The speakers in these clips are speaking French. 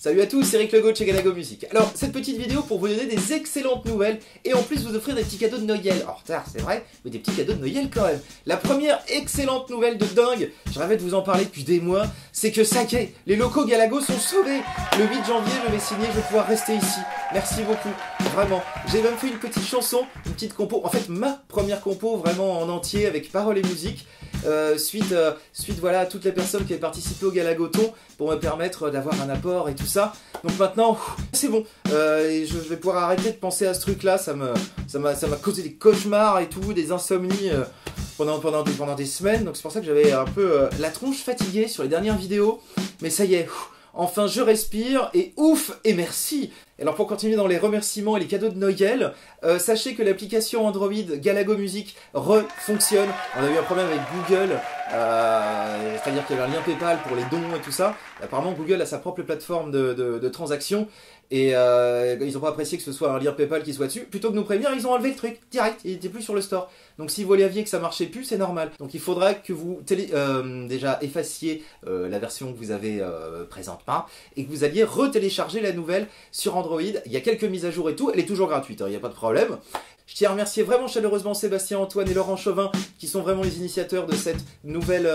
Salut à tous, c'est Eric Legault de chez Galago Music. Alors, cette petite vidéo pour vous donner des excellentes nouvelles et en plus vous offrir des petits cadeaux de Noël. En retard, c'est vrai, mais des petits cadeaux de Noël quand même. La première excellente nouvelle de dingue, je rêvais de vous en parler depuis des mois, c'est que ça y est, les locaux Galago sont sauvés. Le 8 janvier, je vais signer, je vais pouvoir rester ici. Merci beaucoup, vraiment. J'ai même fait une petite chanson, une petite compo, en fait ma première compo vraiment en entier avec paroles et musique. Suite voilà à toutes les personnes qui avaient participé au Galagoton pour me permettre d'avoir un apport et tout ça. Donc maintenant, c'est bon. Et je vais pouvoir arrêter de penser à ce truc-là. Ça m'a causé des cauchemars et tout, des insomnies pendant des semaines. Donc c'est pour ça que j'avais un peu la tronche fatiguée sur les dernières vidéos. Mais ça y est, enfin je respire et ouf et merci. Alors pour continuer dans les remerciements et les cadeaux de Noël, sachez que l'application Android Galago Music refonctionne. On a eu un problème avec Google, c'est-à-dire qu'il y avait un lien PayPal pour les dons et tout ça. Apparemment Google a sa propre plateforme de transactions et ils n'ont pas apprécié que ce soit un lien PayPal qui soit dessus. Plutôt que de nous prévenir, ils ont enlevé le truc direct, il n'était plus sur le store. Donc si vous aviez que ça marchait plus, c'est normal. Donc il faudra que vous déjà effaciez la version que vous avez présentement et que vous alliez retélécharger la nouvelle sur Android. Il y a quelques mises à jour et tout, elle est toujours gratuite, hein, il n'y a pas de problème. Je tiens à remercier vraiment chaleureusement Sébastien Antoine et Laurent Chauvin qui sont vraiment les initiateurs de cette nouvelle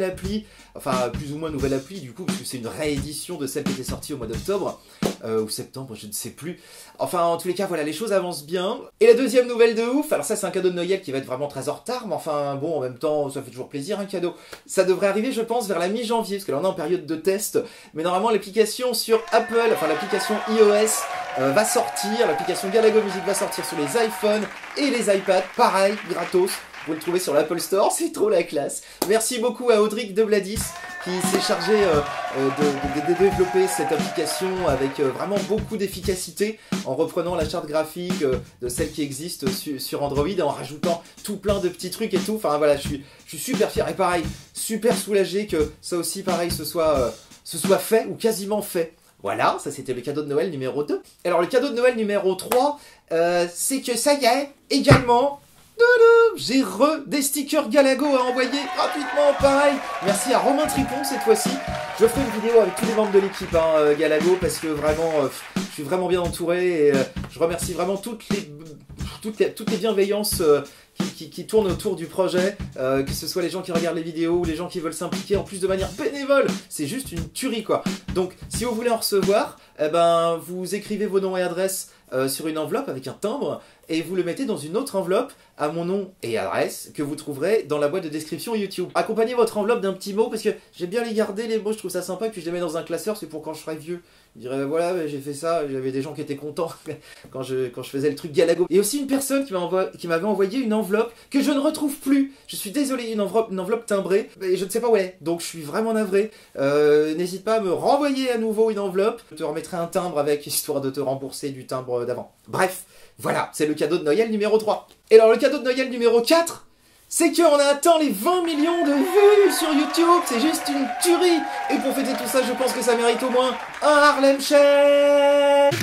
appli. Enfin, plus ou moins nouvelle appli du coup, parce que c'est une réédition de celle qui était sortie au mois d'octobre. Ou septembre, je ne sais plus. Enfin, en tous les cas, voilà, les choses avancent bien. Et la deuxième nouvelle de ouf, alors ça c'est un cadeau de Noël qui va être vraiment très en retard, mais enfin bon, en même temps, ça fait toujours plaisir un cadeau. Ça devrait arriver, je pense, vers la mi-janvier, parce que là on est en période de test. Mais normalement, l'application sur Apple, enfin l'application iOS, va sortir, l'application Galago Music va sortir sur les iPhones et les iPads, pareil, gratos. Vous le trouvez sur l'Apple Store, c'est trop la classe. Merci beaucoup à Audric Debladis qui s'est chargé de développer cette application avec vraiment beaucoup d'efficacité en reprenant la charte graphique de celle qui existe sur Android et en rajoutant tout plein de petits trucs et tout. Enfin voilà, je suis super fier et pareil, super soulagé que ça aussi pareil ce soit fait ou quasiment fait. Voilà, ça c'était le cadeau de Noël numéro 2. Alors le cadeau de Noël numéro 3, c'est que ça y est, également, j'ai des stickers Galago à envoyer gratuitement, pareil. Merci à Romain Tripon cette fois-ci. Je ferai une vidéo avec tous les membres de l'équipe Galago parce que vraiment, je suis vraiment bien entouré et je remercie vraiment toutes les bienveillances qui tournent autour du projet, que ce soit les gens qui regardent les vidéos ou les gens qui veulent s'impliquer en plus de manière bénévole. C'est juste une tuerie quoi. Donc si vous voulez en recevoir, eh ben, vous écrivez vos noms et adresses sur une enveloppe avec un timbre et vous le mettez dans une autre enveloppe à mon nom et adresse que vous trouverez dans la boîte de description YouTube. Accompagnez votre enveloppe d'un petit mot parce que j'aime bien les garder les mots, je trouve ça sympa et puis je les mets dans un classeur, c'est pour quand je serai vieux. Je dirais voilà j'ai fait ça, j'avais des gens qui étaient contents quand je faisais le truc Galago. Et aussi une personne qui m'avait envoyé une enveloppe que je ne retrouve plus. Je suis désolé, une enveloppe timbrée et je ne sais pas où elle est, donc je suis vraiment navré. N'hésite pas à me renvoyer à nouveau une enveloppe, je te remettrai un timbre avec histoire de te rembourser du timbre d'avant. Bref, voilà, c'est le cadeau de Noël numéro 3. Et alors le cadeau de Noël numéro 4, c'est qu'on a atteint les 20 millions de vues sur YouTube, c'est juste une tuerie. Et pour fêter tout ça, je pense que ça mérite au moins un Harlem Shake.